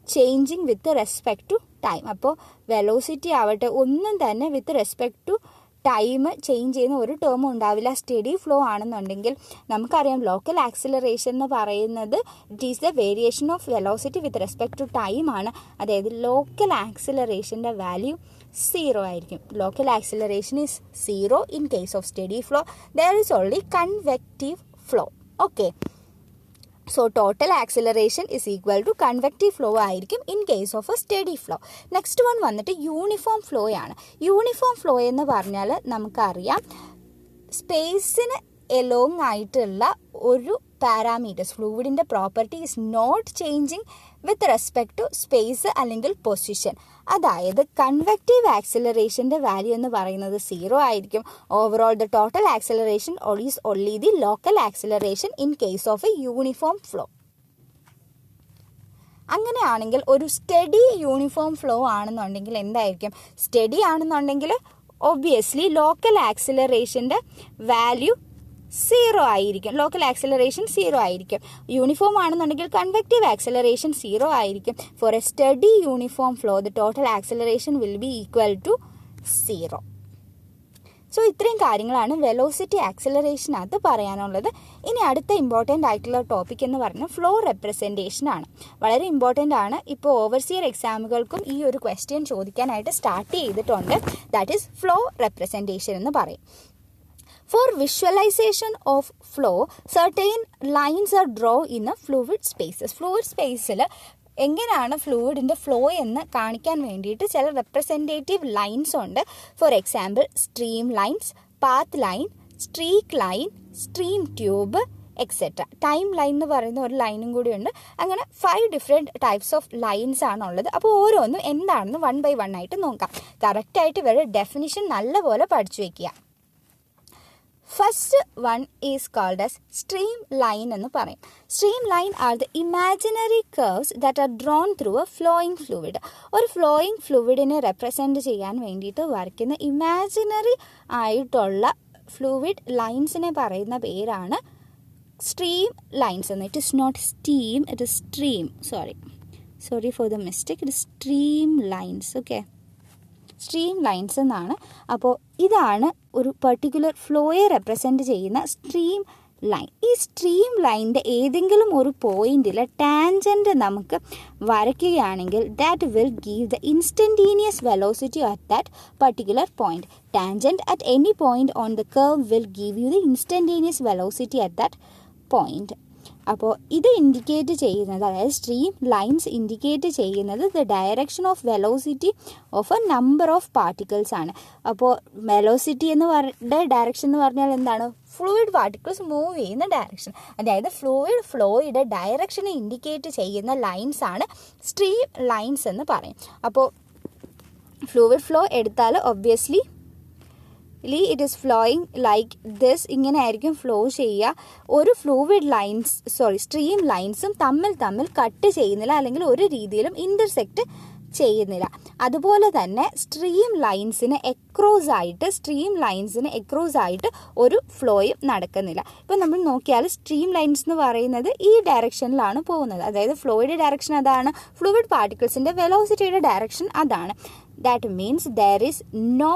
changing with respect to time. അപ്പോൾ വെലോസിറ്റി ആവട്ടെ ഒന്നും തന്നെ with respect to time change ചെയ്യുന്ന ഒരു ടേമും ഉണ്ടാവില്ല. സ്റ്റഡി ഫ്ലോ ആണെന്നുണ്ടെങ്കിൽ നമുക്കറിയാം ലോക്കൽ ആക്സിലറേഷൻ എന്ന് പറയുന്നത് it is the variation of velocity with respect to time ആണ്. അതായത് ലോക്കൽ ആക്സിലറേഷൻ്റെ വാല്യൂ 0 ആയിരിക്കും. Local acceleration is 0 in case of steady flow. There is only convective flow. Okay, so total acceleration is equal to convective flow ആയിരിക്കും in case of a steady flow. Next one വന്നിട്ട് uniform flow ആണ്. Uniform flow എന്ന് പറഞ്ഞാൽ നമുക്കറിയാം സ്പേസിന് along ആയിട്ടുള്ള ഒരു parameters ഫ്ലൂയിഡിൻ്റെ property is not changing with respect to space അല്ലെങ്കിൽ പൊസിഷൻ. അതായത് കൺവെക്റ്റീവ് ആക്സിലറേഷൻ്റെ വാല്യൂ എന്ന് പറയുന്നത് 0 ആയിരിക്കും. Overall the total acceleration is only the local acceleration in case of a uniform flow. അങ്ങനെയാണെങ്കിൽ ഒരു സ്റ്റഡി യൂണിഫോം ഫ്ലോ ആണെന്നുണ്ടെങ്കിൽ എന്തായിരിക്കും? സ്റ്റഡി ആണെന്നുണ്ടെങ്കിൽ ഒബ്വിയസ്ലി ലോക്കൽ ആക്സിലറേഷൻ്റെ വാല്യൂ 0 ആയിരിക്കും. ലോക്കൽ ആക്സിലറേഷൻ 0 ആയിരിക്കും. യൂണിഫോം ആണെന്നുണ്ടെങ്കിൽ കൺവെക്റ്റീവ് ആക്സിലറേഷൻ 0 ആയിരിക്കും. For a steady uniform flow the total acceleration will be equal to 0. So ഇത്രയും കാര്യങ്ങളാണ് വെലോസിറ്റി ആക്സിലറേഷനകത്ത് പറയാനുള്ളത്. ഇനി അടുത്ത ഇമ്പോർട്ടൻ്റ് ആയിട്ടുള്ള ടോപ്പിക് എന്ന് പറഞ്ഞാൽ ഫ്ലോ റെപ്രസെൻറ്റേഷൻ ആണ്. വളരെ ഇമ്പോർട്ടൻ്റ് ആണ്. ഇപ്പോൾ ഓവർസിയർ എക്സാമുകൾക്കും ഈ ഒരു ക്വസ്റ്റ്യൻ ചോദിക്കാനായിട്ട് സ്റ്റാർട്ട് ചെയ്തിട്ടുണ്ട്. ദാറ്റ് ഈസ് ഫ്ലോ റെപ്രസെൻറ്റേഷൻ എന്ന് പറയും. For visualization of flow, certain lines are drawn in the fluid spaces. Fluid spaceൽ എങ്ങനെയാണ് ഫ്ലൂയിഡിൻ്റെ ഫ്ലോ എന്ന് കാണിക്കാൻ വേണ്ടിയിട്ട് ചില റെപ്രസെൻറ്റേറ്റീവ് ലൈൻസ് ഉണ്ട്. For example stream lines, path line, streak line, stream tube etcetera. Time line എന്ന് പറയുന്ന ഒരു ലൈനും കൂടി ഉണ്ട്. അങ്ങനെ 5 ഡിഫറെൻറ്റ് ടൈപ്സ് ഓഫ് ലൈൻസ് ആണുള്ളത്. അപ്പോൾ ഓരോന്നും എന്താണെന്ന് 1 by 1 ആയിട്ട് നോക്കാം. കറക്റ്റായിട്ട് ഇവരുടെ ഡെഫിനിഷൻ നല്ലപോലെ പഠിച്ചു വയ്ക്കുക. First one is called as stream line എന്ന് പറയും. Stream line are the imaginary curves that are drawn through a flowing fluid. ഒരു ഫ്ലോയിങ് ഫ്ലൂയിഡിനെ റെപ്രസെൻറ്റ് ചെയ്യാൻ വേണ്ടിയിട്ട് വരയ്ക്കുന്ന ഇമാജിനറി ആയിട്ടുള്ള ഫ്ലൂയിഡ് ലൈൻസിനെ പറയുന്ന പേരാണ് സ്ട്രീം ലൈൻസ് എന്ന്. It is not steam, it is stream. Sorry for the mistake. It is stream lines. Okay, stream lines എന്നാണ്. അപ്പോൾ ഇതാണ് ഒരു പെർട്ടിക്കുലർ ഫ്ലോയെ റെപ്രസെൻറ്റ് ചെയ്യുന്ന സ്ട്രീം ലൈൻ. ഈ സ്ട്രീം ലൈനിൻ്റെ ഏതെങ്കിലും ഒരു പോയിന്റിൽ ടാൻജൻറ്റ് നമുക്ക് വരയ്ക്കുകയാണെങ്കിൽ that will give the instantaneous velocity at that particular point. Tangent at any point on the curve will give you the instantaneous velocity at that point. അപ്പോൾ ഇത് ഇൻഡിക്കേറ്റ് ചെയ്യുന്നത്, അതായത് സ്ട്രീം ലൈൻസ് ഇൻഡിക്കേറ്റ് ചെയ്യുന്നത് the direction of velocity of A number of particles ആണ്. അപ്പോൾ velocity direction എന്ന് പറഞ്ഞാൽ എന്താണ്? ഫ്ലൂയിഡ് പാർട്ടിക്കിൾസ് മൂവ് ചെയ്യുന്ന ഡയറക്ഷൻ. അതായത് ഫ്ലൂയിഡ് ഫ്ലോയുടെ ഡയറക്ഷനെ ഇൻഡിക്കേറ്റ് ചെയ്യുന്ന ലൈൻസ് ആണ് സ്ട്രീം ലൈൻസ് എന്ന് പറയും. അപ്പോൾ ഫ്ലൂയിഡ് ഫ്ലോ എടുത്താൽ obviously it is flowing like this. ഇങ്ങനെ ആയിരിക്കും ഫ്ലോ ചെയ്യുക. ഒരു സ്ട്രീം ലൈൻസും തമ്മിൽ കട്ട് ചെയ്യുന്നില്ല, അല്ലെങ്കിൽ ഒരു രീതിയിലും ഇൻ്റർസെക്റ്റ് ചെയ്യുന്നില്ല. അതുപോലെ തന്നെ സ്ട്രീം ലൈൻസിന് എക്രോസ് ആയിട്ട് ഒരു ഫ്ലോയും നടക്കുന്നില്ല. ഇപ്പോൾ നമ്മൾ നോക്കിയാൽ സ്ട്രീം ലൈൻസ് എന്ന് പറയുന്നത് ഈ ഡയറക്ഷനിലാണ് പോകുന്നത്. അതായത് ഫ്ലോയുടെ ഡയറക്ഷൻ അതാണ്, ഫ്ലൂയിഡ് പാർട്ടിക്കിൾസിൻ്റെ വെലോസിറ്റിയുടെ ഡയറക്ഷൻ അതാണ്. That means there is no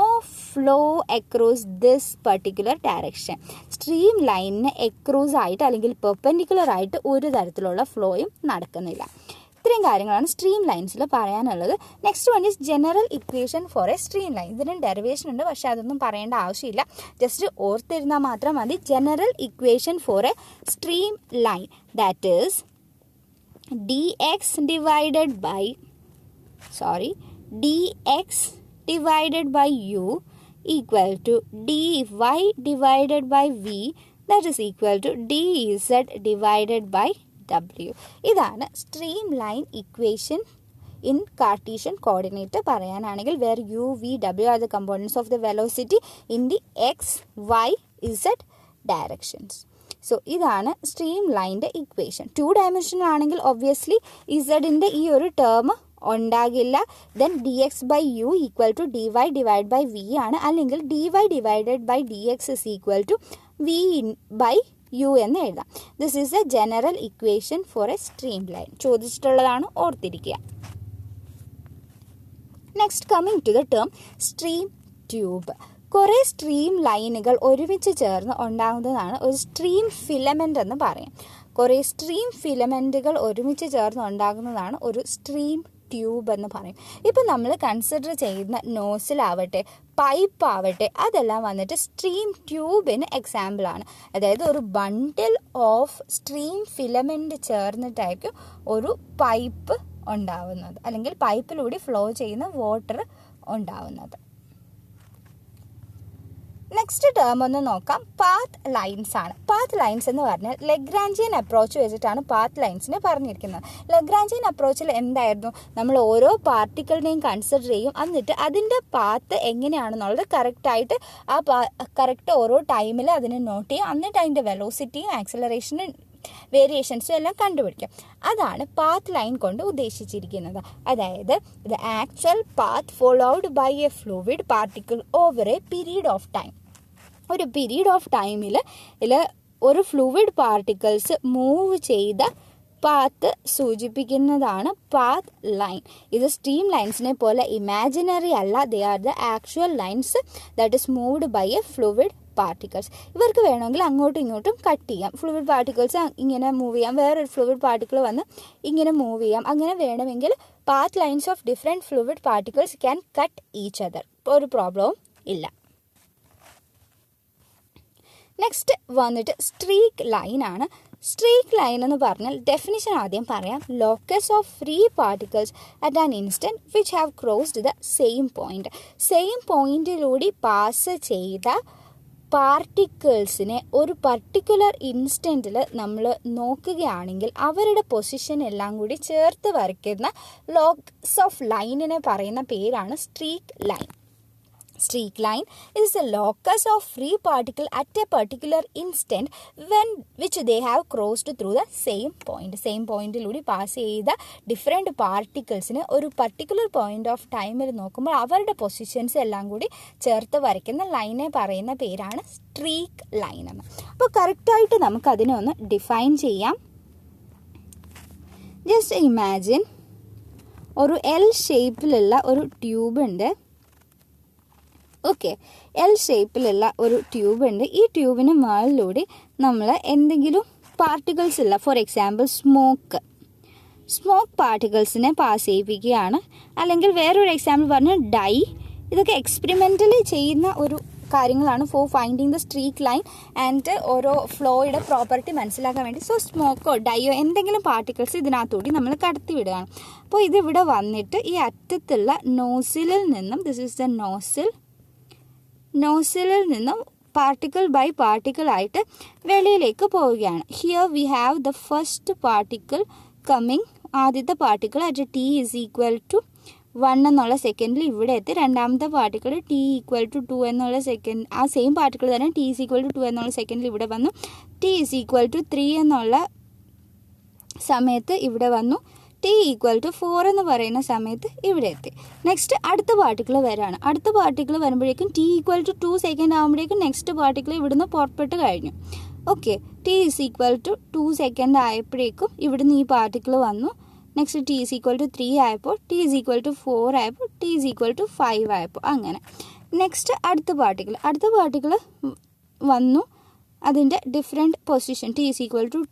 flow across this particular direction. Stream ലൈനിന് എക്രോസ് ആയിട്ട് അല്ലെങ്കിൽ പെർപെൻഡിക്കുലർ ആയിട്ട് ഒരു തരത്തിലുള്ള ഫ്ലോയും നടക്കുന്നില്ല. ഇത്രയും കാര്യങ്ങളാണ് സ്ട്രീം ലൈൻസിൽ പറയാനുള്ളത്. Next one is general equation for a stream line. ഇതിന് ഡെറിവേഷൻ ഉണ്ട്, പക്ഷേ അതൊന്നും പറയേണ്ട ആവശ്യമില്ല. ജസ്റ്റ് ഓർത്തിരുന്നാൽ മാത്രം മതി. General equation for a stream line that is dx dx divided by u equal to dy divided by v, that is equal to dz divided by w. ഇതാണ് stream line equation in Cartesian coordinate പറയാനാണെങ്കിൽ where u, v, w are the components of the velocity in the x, y, z directions. So ഇതാണ് stream ലൈൻ്റെ equation. 2 dimensional ആണെങ്കിൽ obviously ഇസഡിൻ്റെ ഈ ഒരു term ഉണ്ടാകില്ല. Then d x by u equal to d y divide by v ആണ്, അല്ലെങ്കിൽ d Y divided by d x is equal to v by u എന്ന് എഴുതാം. This is a general equation for a stream line. ചോദിച്ചിട്ടുള്ളതാണ്, ഓർത്തിരിക്കുക. Next coming to the term stream tube. കുറേ stream ലൈനുകൾ ഒരുമിച്ച് ചേർന്ന് ഉണ്ടാകുന്നതാണ് ഒരു സ്ട്രീം ഫിലമെൻ്റ് എന്ന് പറയും. കുറേ സ്ട്രീം ഫിലമെൻറ്റുകൾ ഒരുമിച്ച് ചേർന്ന് ഉണ്ടാകുന്നതാണ് ഒരു സ്ട്രീം ട്യൂബ് എന്ന് പറയും. ഇപ്പം നമ്മൾ കൺസിഡർ ചെയ്യുന്ന നോസിലാവട്ടെ, പൈപ്പ് ആവട്ടെ, അതെല്ലാം വന്നിട്ട് സ്ട്രീം ട്യൂബിന് എക്സാമ്പിളാണ്. അതായത് ഒരു ബണ്ടിൽ ഓഫ് സ്ട്രീം ഫിലമെൻറ്റ് ചേർന്നിട്ടായിരിക്കും ഒരു പൈപ്പ് ഉണ്ടാവുന്നത്, അല്ലെങ്കിൽ പൈപ്പിലൂടെ ഫ്ലോ ചെയ്യുന്ന വാട്ടർ ഉണ്ടാവുന്നത്. നെക്സ്റ്റ് ടേം ഒന്ന് നോക്കാം, പാത്ത് ലൈൻസ് ആണ്. പാത്ത് ലൈൻസ് എന്ന് പറഞ്ഞാൽ ലഗ്രാഞ്ചിയൻ അപ്രോച്ച് വെച്ചിട്ടാണ് പാത്ത് ലൈൻസിനെ പറഞ്ഞിരിക്കുന്നത്. ലഗ്രാഞ്ചിയൻ അപ്രോച്ചിൽ എന്തായിരുന്നു, നമ്മൾ ഓരോ പാർട്ടിക്കിളിനെയും കൺസിഡർ ചെയ്യും, എന്നിട്ട് അതിൻ്റെ പാത്ത് എങ്ങനെയാണെന്നുള്ളത് കറക്റ്റായിട്ട് കറക്റ്റ് ഓരോ ടൈമിൽ അതിനെ നോട്ട് ചെയ്യും, എന്നിട്ട് അതിൻ്റെ വെലോസിറ്റിയും ആക്സിലറേഷനും വേരിയേഷൻസും എല്ലാം കണ്ടുപിടിക്കാം. അതാണ് പാത്ത് ലൈൻ കൊണ്ട് ഉദ്ദേശിച്ചിരിക്കുന്നത്. അതായത് the actual path followed by a fluid particle over a period of time. ഒരു പീരീഡ് ഓഫ് ടൈമിൽ ഒരു ഫ്ലൂയിഡ് പാർട്ടിക്കിൾസ് മൂവ് ചെയ്ത പാത്ത് സൂചിപ്പിക്കുന്നതാണ് പാത്ത് ലൈൻ. ഇത് സ്ട്രീം ലൈൻസിനെ പോലെ ഇമാജിനറി അല്ല, they are the actual lines that is moved by a fluid particles. ഇവർക്ക് വേണമെങ്കിൽ അങ്ങോട്ടും ഇങ്ങോട്ടും കട്ട് ചെയ്യാം. ഫ്ലൂയിഡ് പാർട്ടിക്കിൾസ് ഇങ്ങനെ മൂവ് ചെയ്യാം, വേറൊരു ഫ്ലൂയിഡ് പാർട്ടിക്കിൾ വന്ന് ഇങ്ങനെ മൂവ് ചെയ്യാം. അങ്ങനെ വേണമെങ്കിൽ path lines of different fluid particles can cut each other. ഒരു പ്രോബ്ലവും ഇല്ല. നെക്സ്റ്റ് വന്നിട്ട് സ്ട്രീക്ക് ലൈൻ ആണ്. സ്ട്രീക്ക് ലൈൻ എന്ന് പറഞ്ഞാൽ ഡെഫിനിഷൻ ആദ്യം പറയാം. Locus of free particles at an instant which have crossed the same point. Same പോയിന്റിലൂടെ പാസ് ചെയ്ത പാർട്ടിക്കിൾസിനെ ഒരു പർട്ടിക്കുലർ ഇൻസ്റ്റൻറ്റിൽ നമ്മൾ നോക്കുകയാണെങ്കിൽ അവരുടെ പൊസിഷൻ എല്ലാം കൂടി ചേർത്ത് വരയ്ക്കുന്ന ലോക്കസ് ഓഫ് ലൈനിനെ പറയുന്ന പേരാണ് streak line. Streak line is the locus of free particle at a particular instant which they have crossed through the same point. Same പോയിന്റിലൂടെ പാസ് ചെയ്ത ഡിഫറെൻറ്റ് പാർട്ടിക്കിൾസിന് ഒരു പർട്ടിക്കുലർ പോയിന്റ് ഓഫ് ടൈമിൽ നോക്കുമ്പോൾ അവരുടെ പൊസിഷൻസ് എല്ലാം കൂടി ചേർത്ത് വരയ്ക്കുന്ന ലൈനെ പറയുന്ന പേരാണ് സ്ട്രീക്ക് ലൈൻ എന്ന്. അപ്പോൾ കറക്റ്റായിട്ട് നമുക്കതിനെ ഒന്ന് ഡിഫൈൻ ചെയ്യാം. ജസ്റ്റ് ഇമാജിൻ ഒരു എൽ ഷേപ്പിലുള്ള ഒരു ട്യൂബ് ഉണ്ട്. ഓക്കെ, എൽ ഷേപ്പിലുള്ള ഒരു ട്യൂബ് ഉണ്ട്. ഈ ട്യൂബിന് മുകളിലൂടെ നമ്മൾ എന്തെങ്കിലും പാർട്ടിക്കിൾസ് ഇല്ല, ഫോർ എക്സാമ്പിൾ സ്മോക്ക് പാർട്ടിക്കിൾസിനെ പാസ് ചെയ്യിപ്പിക്കുകയാണ്. അല്ലെങ്കിൽ വേറൊരു എക്സാമ്പിൾ പറഞ്ഞാൽ ഡൈ. ഇതൊക്കെ എക്സ്പെരിമെൻ്റലി ചെയ്യുന്ന ഒരു കാര്യങ്ങളാണ് for finding the streak line and ഓരോ ഫ്ലോയുടെ പ്രോപ്പർട്ടി മനസ്സിലാക്കാൻ വേണ്ടി. സോ സ്മോക്കോ ഡൈയോ എന്തെങ്കിലും പാർട്ടിക്കിൾസ് ഇതിനകത്തൂടി നമ്മൾ കടത്തി വിടുകയാണ്. അപ്പോൾ ഇതിവിടെ വന്നിട്ട് ഈ അറ്റത്തുള്ള നോസിലിൽ നിന്നും, ദിസ് ഈസ് ദ നോസിലിൽ നിന്നും പാർട്ടിക്കിൾ ബൈ പാർട്ടിക്കിൾ ആയിട്ട് വെളിയിലേക്ക് പോവുകയാണ്. Here we have the first particle coming. ആദ്യത്തെ particle at t is equal to 1 എന്നുള്ള സെക്കൻഡിൽ ഇവിടെ എത്തി. രണ്ടാമത്തെ പാർട്ടിക്കിൾ ടി ഈക്വൽ ടു 2 എന്നുള്ള സെക്കൻഡ്, ആ സെയിം പാർട്ടിക്കിൾ തന്നെ ടി ഈസ് ഈക്വൽ ടു 2 എന്നുള്ള സെക്കൻഡിൽ ഇവിടെ വന്നു. ടി ഈസ് ഈക്വൽ ടു 3 എന്നുള്ള സമയത്ത് ഇവിടെ വന്നു. ടി ഈക്വൽ ടു 4 എന്ന് പറയുന്ന സമയത്ത് ഇവിടെ എത്തി. നെക്സ്റ്റ് അടുത്ത പാർട്ടിക്കിൾ വരാണ്. അടുത്ത പാർട്ടിക്കിൾ വരുമ്പോഴേക്കും ടി ഈക്വൽ ടു 2 സെക്കൻഡ് ആകുമ്പോഴേക്കും നെക്സ്റ്റ് പാർട്ടിക്കിൾ ഇവിടുന്ന് പുറപ്പെട്ട് കഴിഞ്ഞു. Okay, T is equal to 2 second ആയപ്പോഴേക്കും ഇവിടുന്ന് ഈ പാർട്ടിക്കിൾ വന്നു. Next T is equal to 3 ആയപ്പോൾ, ടി ഈസ് ഈക്വൽ ടു 4 ആയപ്പോൾ, ടി ഈസ് ഈക്വൽ ടു 5 ആയപ്പോൾ, അങ്ങനെ. നെക്സ്റ്റ് അടുത്ത പാർട്ടിക്കിൾ വന്നു. അതിൻ്റെ different position T is equal to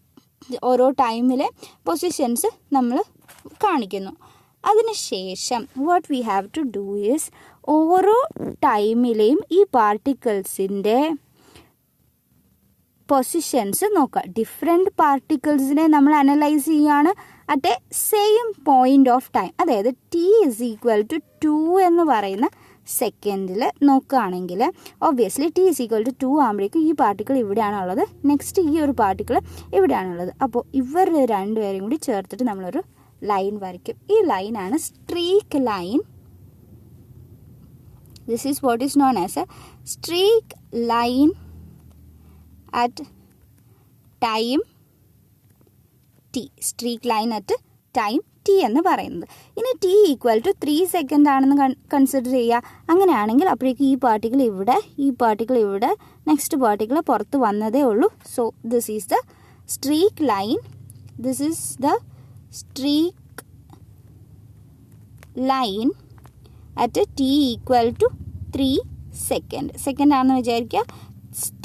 ഓരോ ടൈമിലെ പൊസിഷൻസ് നമ്മൾ കാണിക്കുന്നു. അതിനുശേഷം what we have to do is ഓരോ ടൈമിലെയും ഈ പാർട്ടിക്കിൾസിൻ്റെ പൊസിഷൻസ് നോക്കുക. ഡിഫറെൻറ്റ് പാർട്ടിക്കിൾസിനെ നമ്മൾ അനലൈസ് ചെയ്യുകയാണ് at a same point of time. അതായത് ടി ഇസ് ഈക്വൽ ടു 2 എന്ന് പറയുന്ന സെക്കൻഡിൽ നോക്കുകയാണെങ്കിൽ obviously T is equal to 2 ആകുമ്പോഴേക്കും ഈ പാർട്ടിക്കിൾ ഇവിടെയാണുള്ളത്, നെക്സ്റ്റ് ഈ ഒരു പാർട്ടിക്കിൾ ഇവിടെയാണുള്ളത്. അപ്പോൾ ഇവർ രണ്ടുപേരും കൂടി ചേർത്തിട്ട് നമ്മളൊരു ലൈൻ വരയ്ക്കും. ഈ ലൈനാണ് streak line. This is what is known as a streak line at time t. Streak line at time t എന്ന് പറയുന്നത്. ഇനി t ഈക്വൽ ടു 3 സെക്കൻഡ് ആണെന്ന് കൺസിഡർ ചെയ്യുക. അങ്ങനെയാണെങ്കിൽ അപ്പോഴേക്കും ഈ പാർട്ടിക്കിൾ ഇവിടെ, ഈ പാർട്ടിക്കിൾ ഇവിടെ, നെക്സ്റ്റ് പാർട്ടിക്കിൾ പുറത്ത് വന്നതേ ഉള്ളൂ. So this is the streak line. This is the streak line at t equal to 3 second. Second ആണെന്ന് വിചാരിക്കുക.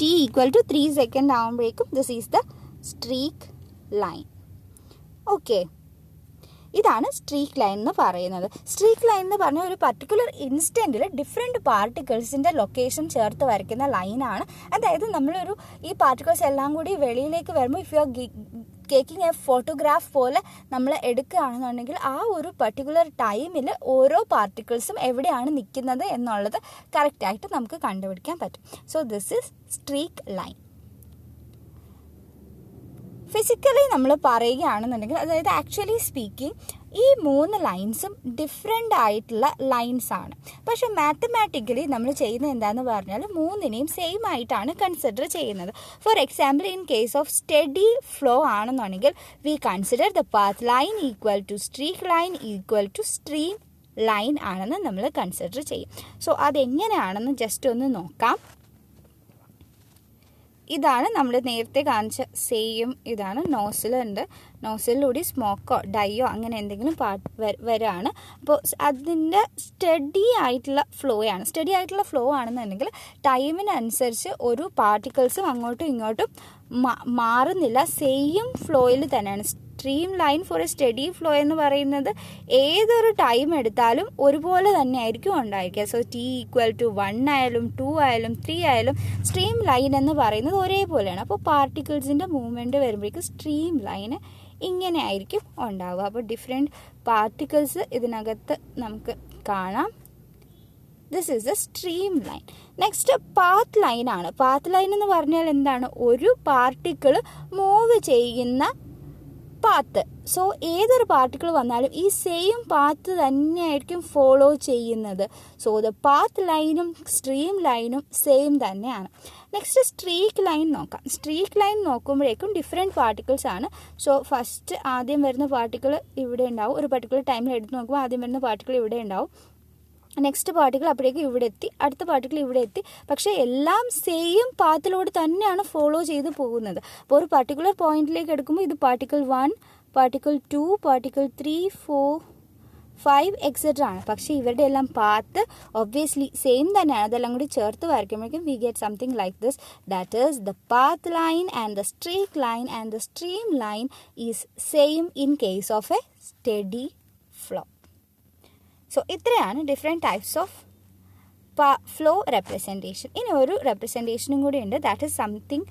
t ഈക്വൽ ടു 3 സെക്കൻഡ് ആകുമ്പോഴേക്കും this is the streak line. Okay, ഇതാണ് സ്ട്രീക്ക് ലൈൻ എന്ന് പറയുന്നത്. Streak line എന്ന് പറഞ്ഞാൽ ഒരു particular ഇൻസ്റ്റൻറ്റിൽ ഡിഫറെൻറ്റ് പാർട്ടിക്കിൾസിൻ്റെ ലൊക്കേഷൻ ചേർത്ത് വരയ്ക്കുന്ന ലൈനാണ്. അതായത് നമ്മളൊരു ഈ പാർട്ടിക്കിൾസ് എല്ലാം കൂടി വെളിയിലേക്ക് വരുമ്പോൾ if you are taking A photograph പോലെ നമ്മൾ എടുക്കുകയാണെന്നുണ്ടെങ്കിൽ ആ ഒരു പർട്ടിക്കുലർ ടൈമിൽ ഓരോ പാർട്ടിക്കിൾസും എവിടെയാണ് നിൽക്കുന്നത് എന്നുള്ളത് കറക്റ്റായിട്ട് നമുക്ക് കണ്ടുപിടിക്കാൻ പറ്റും. So this is streak line. Physically നമ്മൾ പറയുകയാണെന്നുണ്ടെങ്കിൽ, അതായത് ആക്ച്വലി സ്പീക്കിംഗ്, ഈ 3 ലൈൻസും ഡിഫറെൻ്റ് ആയിട്ടുള്ള ലൈൻസ് ആണ്. പക്ഷെ മാത്തമാറ്റിക്കലി നമ്മൾ ചെയ്യുന്നത് എന്താണെന്ന് പറഞ്ഞാൽ 3നെയും സെയിം ആയിട്ടാണ് കൺസിഡർ ചെയ്യുന്നത്. For example, in case of steady flow ആണെന്നുണ്ടെങ്കിൽ we consider the path line equal to streak line equal to stream line ആണെന്ന് നമ്മൾ കൺസിഡർ ചെയ്യും. സോ അതെങ്ങനെയാണെന്ന് ജസ്റ്റ് ഒന്ന് നോക്കാം. ഇതാണ് നമ്മൾ നേരത്തെ കാണിച്ച സെയിം. ഇതാണ് നോസിലുണ്ട്. നോസിലൂടെ സ്മോക്കോ ഡയോ അങ്ങനെ എന്തെങ്കിലും വരാണ്. അപ്പോൾ അതിൻ്റെ സ്റ്റഡി ആയിട്ടുള്ള ഫ്ലോ ആണെന്നുണ്ടെങ്കിൽ ടൈമിനനുസരിച്ച് ഒരു പാർട്ടിക്കിൾസും അങ്ങോട്ടും ഇങ്ങോട്ടും മാറുന്നില്ല, സെയിം ഫ്ലോയിൽ തന്നെയാണ്. Stream line for a steady flow എന്ന് പറയുന്നത് ഏതൊരു ടൈം എടുത്താലും ഒരുപോലെ തന്നെ ആയിരിക്കും ഉണ്ടായിരിക്കുക. സോ t ഈക്വൽ ടു 1 ആയാലും 2 ആയാലും 3 ആയാലും സ്ട്രീം ലൈൻ എന്ന് പറയുന്നത് ഒരേപോലെയാണ്. അപ്പോൾ പാർട്ടിക്കിൾസിൻ്റെ മൂവ്മെൻറ്റ് വരുമ്പോഴേക്കും സ്ട്രീം ലൈന് ഇങ്ങനെ ആയിരിക്കും ഉണ്ടാവുക. അപ്പോൾ ഡിഫറെൻറ്റ് പാർട്ടിക്കിൾസ് ഇതിനകത്ത് നമുക്ക് കാണാം. This is the stream line. Next path line ആണ്. പാത്ത് ലൈൻ എന്ന് പറഞ്ഞാൽ എന്താണ്? ഒരു പാർട്ടിക്കിൾ മൂവ് ചെയ്യുന്ന പാത്ത്. സോ ഏതൊരു പാർട്ടിക്കിൾ വന്നാലും ഈ സെയിം പാത്ത് തന്നെയായിരിക്കും ഫോളോ ചെയ്യുന്നത്. സോ ദ പാത്ത് ലൈനും സ്ട്രീം ലൈനും സെയിം തന്നെയാണ്. നെക്സ്റ്റ് സ്ട്രീക്ക് ലൈൻ നോക്കാം. സ്ട്രീക്ക് ലൈൻ നോക്കുമ്പോഴേക്കും ഡിഫറെൻറ്റ് പാർട്ടിക്കിൾസ് ആണ്. സോ ഫസ്റ്റ് ആദ്യം വരുന്ന പാർട്ടിക്കിൾ ഇവിടെ ഉണ്ടാവും. ഒരു പർട്ടിക്കുലർ ടൈമിൽ എടുത്ത് നോക്കുമ്പോൾ ആദ്യം വരുന്ന പാർട്ടിക്കിൾ ഇവിടെ ഉണ്ടാവും. നെക്സ്റ്റ് പാർട്ടിക്കിൾ അപ്പോഴേക്കും ഇവിടെ എത്തി, അടുത്ത പാർട്ടിക്കിൾ ഇവിടെ എത്തി. പക്ഷേ എല്ലാം സെയിം പാത്തിലൂടെ തന്നെയാണ് ഫോളോ ചെയ്ത് പോകുന്നത്. അപ്പോൾ ഒരു പർട്ടിക്കുലർ പോയിന്റിലേക്ക് എടുക്കുമ്പോൾ ഇത് പാർട്ടിക്കിൾ 1, പാർട്ടിക്കിൾ 2, പാർട്ടിക്കിൾ 3, 4, 5 എക്സെട്ര ആണ്. പക്ഷേ ഇവരുടെ എല്ലാം പാത്ത് ഒബ്വിയസ്ലി സെയിം തന്നെയാണ്. അതെല്ലാം കൂടി ചേർത്ത് വരയ്ക്കുമ്പോഴേക്കും we get something like this. That is the path line and the streak line and the stream line is same in case of a steady flow. So ഇത്രയാണ് different types of flow representation. ഇനി ഒരു റെപ്രസെൻറ്റേഷനും കൂടി ഉണ്ട്. That is something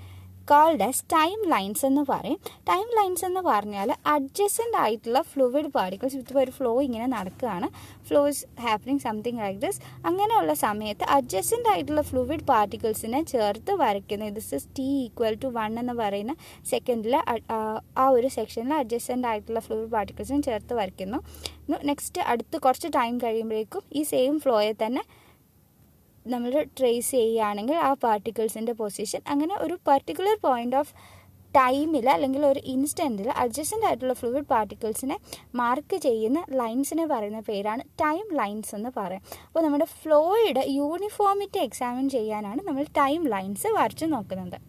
called as time lines എന്ന് പറയും. Time lines എന്ന് പറഞ്ഞാൽ അഡ്ജസൻ്റ് ആയിട്ടുള്ള ഫ്ലൂയിഡ് പാർട്ടിക്കിൾസ്, ഇപ്പോൾ ഒരു ഫ്ലോ ഇങ്ങനെ നടക്കുകയാണ്, flow is happening something like this. അങ്ങനെയുള്ള സമയത്ത് അഡ്ജസൻ്റ് ആയിട്ടുള്ള ഫ്ലൂയിഡ് പാർട്ടിക്കിൾസിനെ ചേർത്ത് വരയ്ക്കുന്നു. This is t equal to 1 എന്ന് പറയുന്ന സെക്കൻഡിൽ ആ ഒരു സെക്ഷനിൽ അഡ്ജസൻ്റ് ആയിട്ടുള്ള ഫ്ലൂയിഡ് പാർട്ടിക്കിൾസിനെ ചേർത്ത് വരയ്ക്കുന്നു. നെക്സ്റ്റ് അടുത്ത് കുറച്ച് ടൈം കഴിയുമ്പോഴേക്കും ഈ സെയിം ഫ്ലോയെ തന്നെ നമ്മൾ ട്രേസ് ചെയ്യുകയാണെങ്കിൽ ആ പാർട്ടിക്കിൾസിൻ്റെ പൊസിഷൻ, അങ്ങനെ ഒരു പർട്ടിക്കുലർ പോയിന്റ് ഓഫ് ടൈമിൽ അല്ലെങ്കിൽ ഒരു ഇൻസ്റ്റൻറ്റിൽ അഡ്ജസ്റ്റൻ്റ് ആയിട്ടുള്ള ഫ്ലൂയിഡ് പാർട്ടിക്കിൾസിനെ മാർക്ക് ചെയ്യുന്ന ലൈൻസിനെ പറയുന്ന പേരാണ് ടൈം ലൈൻസ് എന്ന് പറയും. അപ്പോൾ നമ്മുടെ ഫ്ലോയുടെ യൂണിഫോമിറ്റി എക്സാമിൻ ചെയ്യാനാണ് നമ്മൾ ടൈം ലൈൻസ് വരച്ച് നോക്കുന്നത്.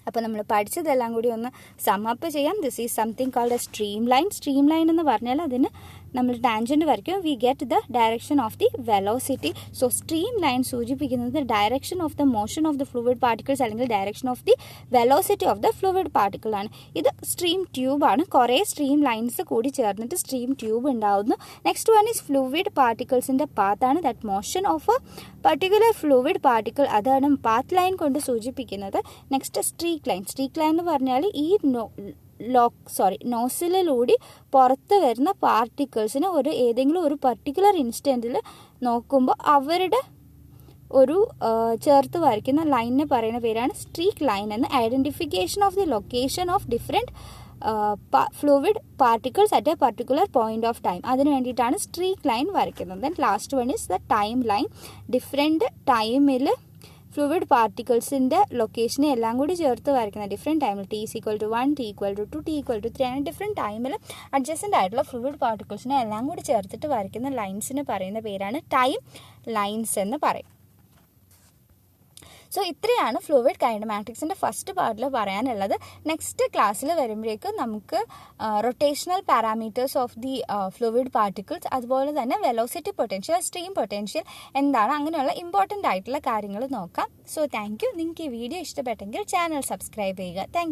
അപ്പോൾ നമ്മൾ പഠിച്ചതെല്ലാം കൂടി ഒന്ന് സമ്മപ്പ് ചെയ്യാം. This is something called a stream line. Stream line എന്ന് പറഞ്ഞാൽ അതിന് നമ്മൾ ടാൻജൻറ്റ് വരയ്ക്കും, we get the direction of the velocity. So stream line സൂചിപ്പിക്കുന്നത് direction of the motion of the fluid particles അല്ലെങ്കിൽ direction of the velocity of the fluid particle ആണ്. ഇത് stream ട്യൂബാണ്. കുറേ സ്ട്രീം ലൈൻസ് കൂടി ചേർന്നിട്ട് സ്ട്രീം ട്യൂബ് ഉണ്ടാവുന്നു. Next one is fluid പാർട്ടിക്കിൾസിൻ്റെ പാത്താണ്. That motion of a particular fluid particle, അതാണ് പാത്ത് ലൈൻ കൊണ്ട് സൂചിപ്പിക്കുന്നത്. Next streak line. Streak line എന്ന് പറഞ്ഞാൽ ഈ നോസിലൂടെ പുറത്ത് വരുന്ന പാർട്ടിക്കിൾസിന് ഏതെങ്കിലും ഒരു പർട്ടിക്കുലർ ഇൻസ്റ്റൻറ്റിൽ നോക്കുമ്പോൾ അവരുടെ ഒരു ചേർത്ത് വരയ്ക്കുന്ന ലൈനിനെ പറയുന്ന പേരാണ് സ്ട്രീക്ക് ലൈൻ എന്ന്. Identification of the location of different fluid particles at a particular point of time, അതിന് വേണ്ടിയിട്ടാണ് സ്ട്രീക്ക് ലൈൻ വരയ്ക്കുന്നത്. Then last one is the time line. Different ടൈമിൽ ഫ്ലൂയിഡ് പാർട്ടിക്കിൾസിൻ്റെ ലൊക്കേഷനെ എല്ലാം കൂടി ചേർത്ത് വരയ്ക്കുന്ന ഡിഫറെൻറ്റ് ടൈമിൽ T=1, T=2, T=3 അങ്ങനെ ഡിഫറെൻറ്റ് ടൈമിൽ അഡ്ജസ്റ്റൻ്റ് ആയിട്ടുള്ള ഫ്ലൂയിഡ് പാർട്ടിക്കിൾസിനെ എല്ലാം കൂടി ചേർത്തിട്ട് വരയ്ക്കുന്ന ലൈൻസിന് പറയുന്ന പേരാണ് ടൈം ലൈൻസ് എന്ന് പറയും. സോ ഇത്രയാണ് ഫ്ലൂയിഡ് കൈനമാറ്റിക്സിൻ്റെ ഫസ്റ്റ് പാർട്ടിൽ പറയാനുള്ളത്. നെക്സ്റ്റ് ക്ലാസ്സിൽ വരുമ്പോഴേക്കും നമുക്ക് rotational parameters of the fluid particles, അതുപോലെ തന്നെ വെലോസിറ്റി പൊട്ടൻഷ്യൽ, സ്ട്രീം പൊട്ടൻഷ്യൽ എന്താണ്, അങ്ങനെയുള്ള ഇമ്പോർട്ടൻ്റ് ആയിട്ടുള്ള കാര്യങ്ങൾ നോക്കാം. So thank you. നിങ്ങൾക്ക് ഈ വീഡിയോ ഇഷ്ടപ്പെട്ടെങ്കിൽ ചാനൽ സബ്സ്ക്രൈബ് ചെയ്യുക. താങ്ക്